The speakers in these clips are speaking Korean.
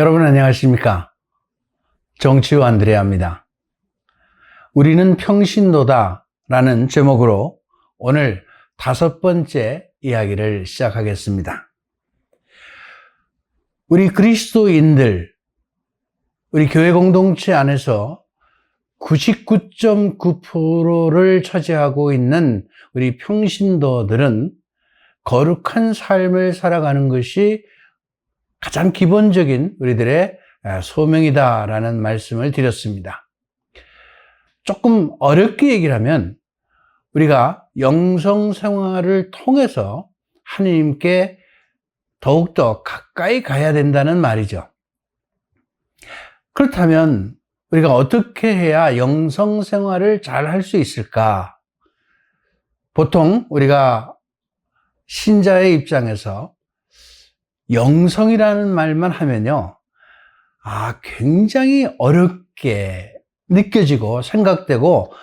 여러분 안녕하십니까? 정치우 안드레아입니다. 우리는 평신도다 라는 제목으로 오늘 5번째 이야기를 시작하겠습니다. 우리 그리스도인들, 우리 교회 공동체 안에서 99.9%를 차지하고 있는 우리 평신도들은 거룩한 삶을 살아가는 것이 가장 기본적인 우리들의 소명이다라는 말씀을 드렸습니다. 조금 어렵게 얘기를 하면 우리가 영성 생활을 통해서 하나님께 더욱더 가까이 가야 된다는 말이죠. 그렇다면 우리가 어떻게 해야 영성 생활을 잘 할 수 있을까? 보통 우리가 신자의 입장에서 영성이라는 말만 하면요, 굉장히 어렵게 느껴지고 생각되고,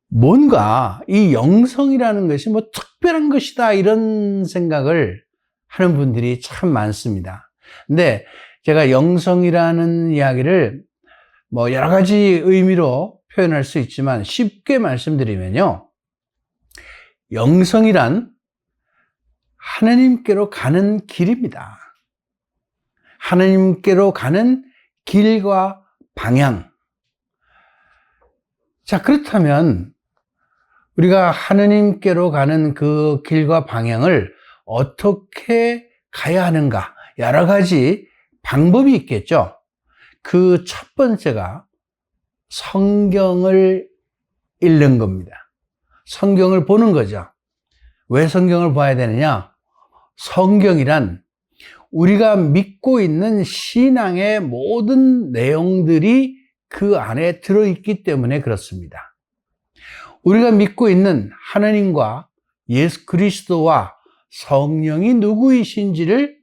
뭔가 이 영성이라는 것이 뭐 특별한 것이다 이런 생각을 하는 분들이 참 많습니다. 근데 제가 영성이라는 이야기를 뭐 여러 가지 의미로 표현할 수 있지만 쉽게 말씀드리면요, 영성이란 하나님께로 가는 길입니다. 하나님께로 가는 길과 방향. 자, 그렇다면 우리가 하나님께로 가는 그 길과 방향을 어떻게 가야 하는가? 여러 가지 방법이 있겠죠. 그 첫 번째가 성경을 읽는 겁니다. 성경을 보는 거죠. 왜 성경을 봐야 되느냐? 성경이란 우리가 믿고 있는 신앙의 모든 내용들이 그 안에 들어있기 때문에 그렇습니다. 우리가 믿고 있는 하나님과 예수 그리스도와 성령이 누구이신지를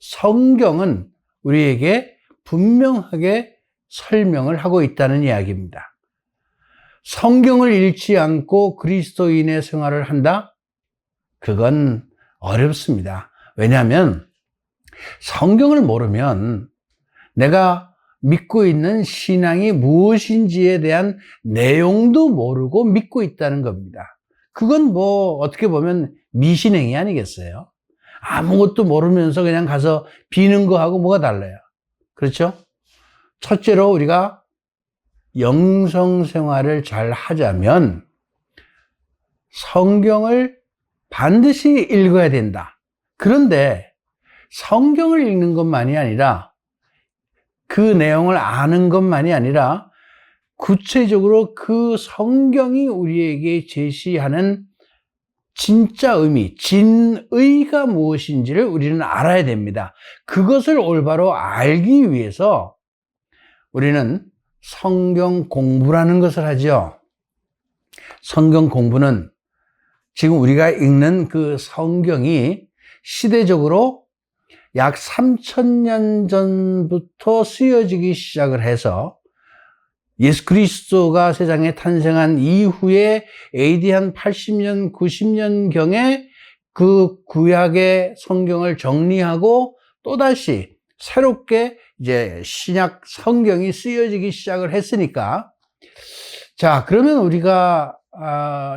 성경은 우리에게 분명하게 설명을 하고 있다는 이야기입니다. 성경을 읽지 않고 그리스도인의 생활을 한다? 그건 어렵습니다. 왜냐하면 성경을 모르면 내가 믿고 있는 신앙이 무엇인지에 대한 내용도 모르고 믿고 있다는 겁니다. 그건 뭐 어떻게 보면 미신행위 아니겠어요? 아무것도 모르면서 그냥 가서 비는 거하고 뭐가 달라요? 그렇죠? 첫째로 우리가 영성 생활을 잘 하자면 성경을 반드시 읽어야 된다. 그런데 성경을 읽는 것만이 아니라 그 내용을 아는 것만이 아니라 구체적으로 그 성경이 우리에게 제시하는 진짜 의미, 진의가 무엇인지를 우리는 알아야 됩니다. 그것을 올바로 알기 위해서 우리는 성경 공부라는 것을 하죠. 성경 공부는 지금 우리가 읽는 그 성경이 시대적으로 약 3000년 전부터 쓰여지기 시작을 해서 예수 그리스도가 세상에 탄생한 이후에 AD 한 80년, 90년경에 그 구약의 성경을 정리하고 또다시 새롭게 이제 신약 성경이 쓰여지기 시작을 했으니까, 자, 그러면 우리가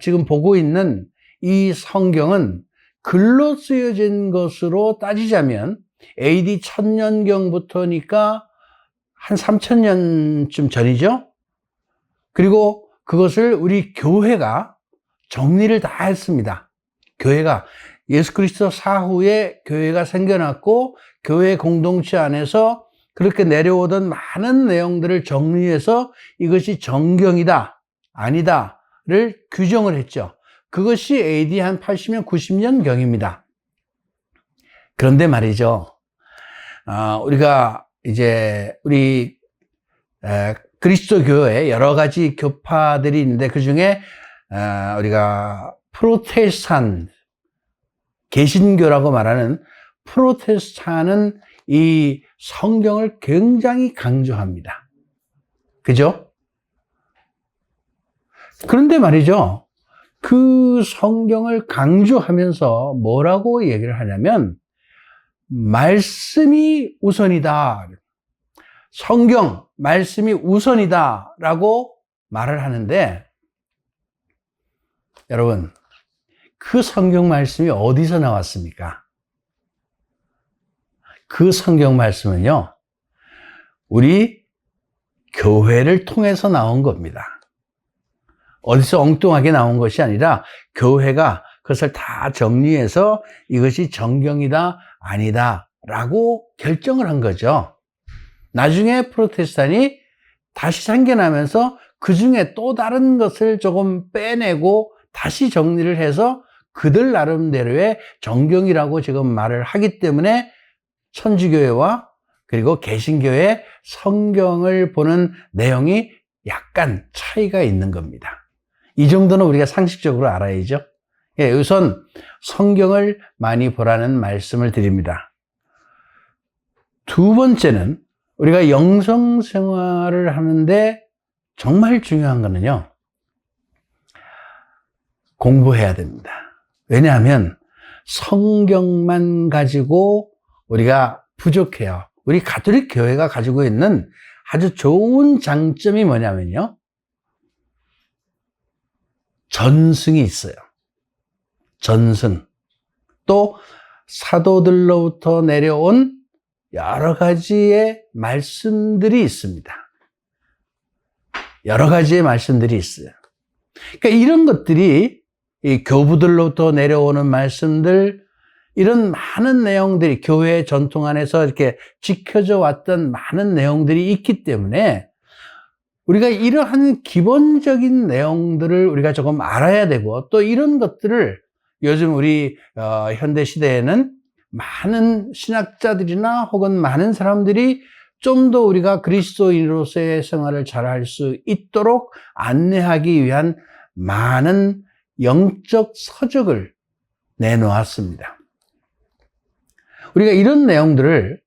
지금 보고 있는 이 성경은 글로 쓰여진 것으로 따지자면 AD 1000년경부터니까 한 3000년쯤 전이죠. 그리고 그것을 우리 교회가 정리를 다 했습니다. 교회가 예수 그리스도 사후에 교회가 생겨났고 교회 공동체 안에서 그렇게 내려오던 많은 내용들을 정리해서 이것이 정경이다, 아니다를 규정을 했죠. 그것이 AD 한 80년, 90년경입니다. 그런데 말이죠. 우리가 이제 우리 그리스도 교회 여러 가지 교파들이 있는데 그 중에 우리가 프로테스탄, 개신교라고 말하는 프로테스탄은 이 성경을 굉장히 강조합니다. 그죠? 그런데 말이죠. 그 성경을 강조하면서 뭐라고 얘기를 하냐면 말씀이 우선이다. 성경, 말씀이 우선이다. 라고 말을 하는데, 여러분, 그 성경 말씀이 어디서 나왔습니까? 그 성경 말씀은요, 우리 교회를 통해서 나온 겁니다. 어디서 엉뚱하게 나온 것이 아니라 교회가 그것을 다 정리해서 이것이 정경이다, 아니다 라고 결정을 한 거죠. 나중에 프로테스탄이 다시 생겨나면서 그 중에 또 다른 것을 조금 빼내고 다시 정리를 해서 그들 나름대로의 정경이라고 지금 말을 하기 때문에 천주교회와 그리고 개신교회의 성경을 보는 내용이 약간 차이가 있는 겁니다. 이 정도는 우리가 상식적으로 알아야죠. 예, 우선 성경을 많이 보라는 말씀을 드립니다. 두 번째는 우리가 영성 생활을 하는데 정말 중요한 거는요, 공부해야 됩니다. 왜냐하면 성경만 가지고 우리가 부족해요. 우리 가톨릭 교회가 가지고 있는 아주 좋은 장점이 뭐냐면요, 전승이 있어요. 전승. 또 사도들로부터 내려온 여러 가지의 말씀들이 있습니다. 여러 가지의 말씀들이 있어요. 그러니까 이런 것들이 이 교부들로부터 내려오는 말씀들, 이런 많은 내용들이 교회의 전통 안에서 이렇게 지켜져 왔던 많은 내용들이 있기 때문에 우리가 이러한 기본적인 내용들을 우리가 조금 알아야 되고, 또 이런 것들을 요즘 우리 현대 시대에는 많은 신학자들이나 혹은 많은 사람들이 좀 더 우리가 그리스도인으로서의 생활을 잘할 수 있도록 안내하기 위한 많은 영적 서적을 내놓았습니다. 우리가 이런 내용들을,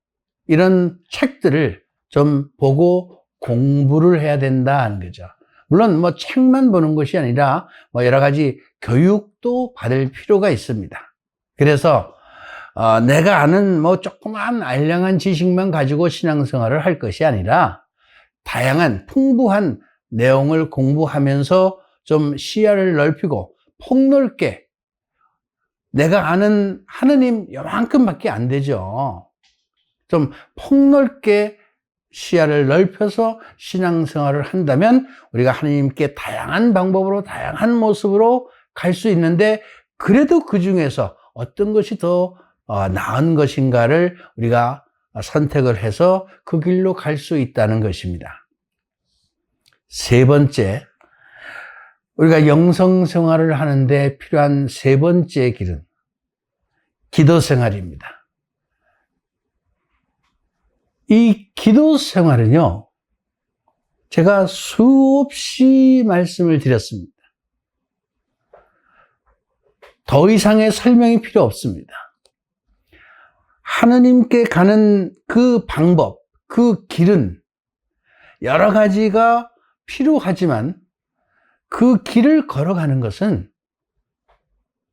이런 책들을 좀 보고 공부를 해야 된다 하는 거죠. 물론 뭐 책만 보는 것이 아니라 뭐 여러 가지 교육도 받을 필요가 있습니다. 그래서 내가 아는 뭐 조그만 알량한 지식만 가지고 신앙생활을 할 것이 아니라 다양한 풍부한 내용을 공부하면서 좀 시야를 넓히고 폭넓게, 내가 아는 하느님 요만큼밖에 안 되죠. 좀 폭넓게 시야를 넓혀서 신앙생활을 한다면 우리가 하나님께 다양한 방법으로, 다양한 모습으로 갈 수 있는데, 그래도 그 중에서 어떤 것이 더 나은 것인가를 우리가 선택을 해서 그 길로 갈 수 있다는 것입니다. 세 번째, 우리가 영성 생활을 하는데 필요한 세 번째 길은 기도 생활입니다. 이 기도 생활은요, 제가 수없이 말씀을 드렸습니다. 더 이상의 설명이 필요 없습니다. 하느님께 가는 그 방법, 그 길은 여러 가지가 필요하지만 그 길을 걸어가는 것은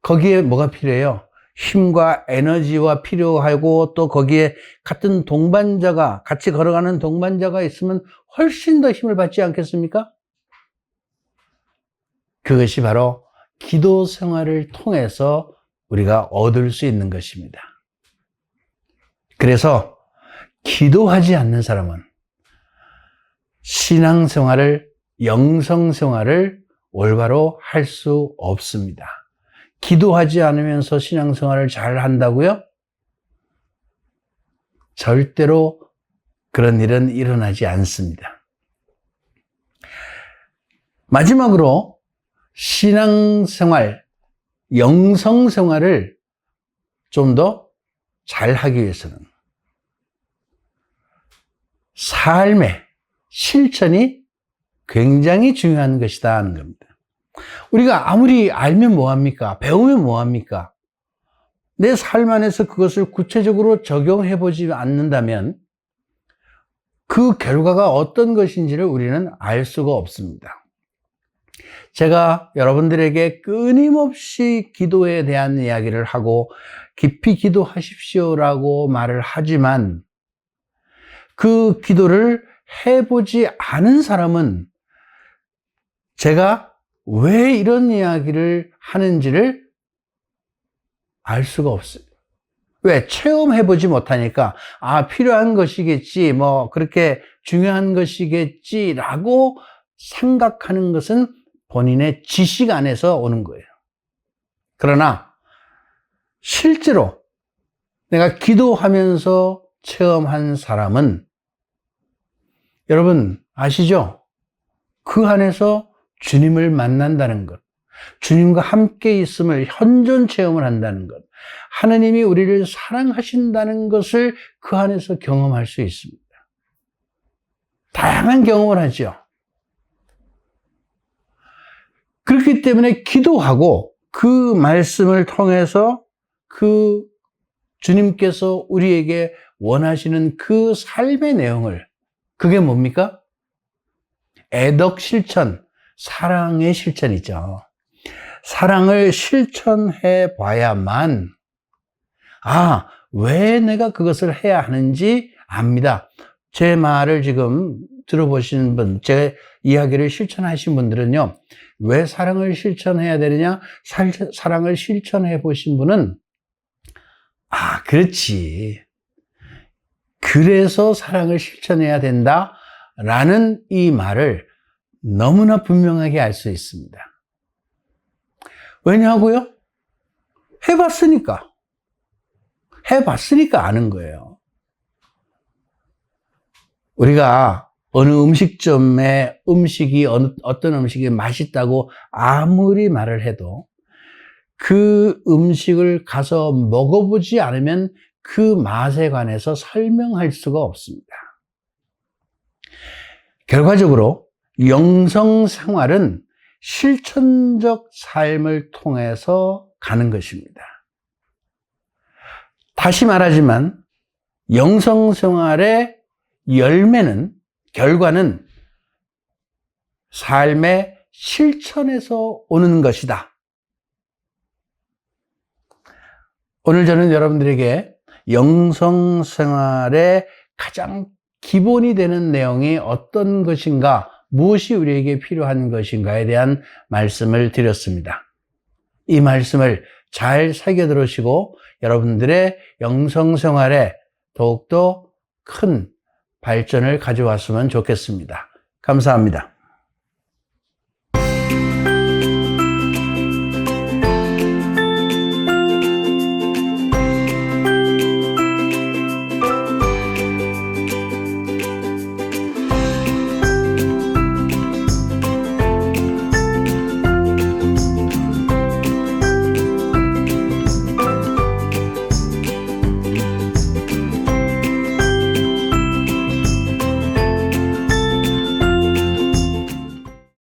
거기에 뭐가 필요해요? 힘과 에너지와 필요하고, 또 거기에 같은 동반자가, 같이 걸어가는 동반자가 있으면 훨씬 더 힘을 받지 않겠습니까? 그것이 바로 기도 생활을 통해서 우리가 얻을 수 있는 것입니다. 그래서 기도하지 않는 사람은 신앙생활을, 영성생활을 올바로 할 수 없습니다. 기도하지 않으면서 신앙생활을 잘 한다고요? 절대로 그런 일은 일어나지 않습니다. 마지막으로 신앙생활, 영성생활을 좀 더 잘하기 위해서는 삶의 실천이 굉장히 중요한 것이다 하는 겁니다. 우리가 아무리 알면 뭐합니까? 배우면 뭐합니까? 내 삶 안에서 그것을 구체적으로 적용해 보지 않는다면 그 결과가 어떤 것인지를 우리는 알 수가 없습니다. 제가 여러분들에게 끊임없이 기도에 대한 이야기를 하고 깊이 기도하십시오라고 말을 하지만 그 기도를 해보지 않은 사람은 제가 왜 이런 이야기를 하는지를 알 수가 없어요. 왜? 체험해보지 못하니까, 필요한 것이겠지, 그렇게 중요한 것이겠지라고 생각하는 것은 본인의 지식 안에서 오는 거예요. 그러나, 실제로 내가 기도하면서 체험한 사람은, 여러분 아시죠? 그 안에서 주님을 만난다는 것, 주님과 함께 있음을 현존 체험을 한다는 것, 하느님이 우리를 사랑하신다는 것을 그 안에서 경험할 수 있습니다. 다양한 경험을 하죠. 그렇기 때문에 기도하고 그 말씀을 통해서 그 주님께서 우리에게 원하시는 그 삶의 내용을, 그게 뭡니까? 애덕 실천, 사랑의 실천이죠. 사랑을 실천해 봐야만, 왜 내가 그것을 해야 하는지 압니다. 제 말을 지금 들어보시는 분, 제 이야기를 실천하신 분들은요, 왜 사랑을 실천해야 되느냐? 사랑을 실천해 보신 분은, 그렇지. 그래서 사랑을 실천해야 된다. 라는 이 말을 너무나 분명하게 알 수 있습니다. 왜냐고요? 해봤으니까 아는 거예요. 우리가 어느 음식점에 어떤 음식이 맛있다고 아무리 말을 해도 그 음식을 가서 먹어보지 않으면 그 맛에 관해서 설명할 수가 없습니다. 결과적으로 영성 생활은 실천적 삶을 통해서 가는 것입니다. 다시 말하지만 영성 생활의 결과는 삶의 실천에서 오는 것이다. 오늘 저는 여러분들에게 영성 생활의 가장 기본이 되는 내용이 어떤 것인가, 무엇이 우리에게 필요한 것인가에 대한 말씀을 드렸습니다. 이 말씀을 잘 새겨 들으시고 여러분들의 영성 생활에 더욱더 큰 발전을 가져왔으면 좋겠습니다. 감사합니다.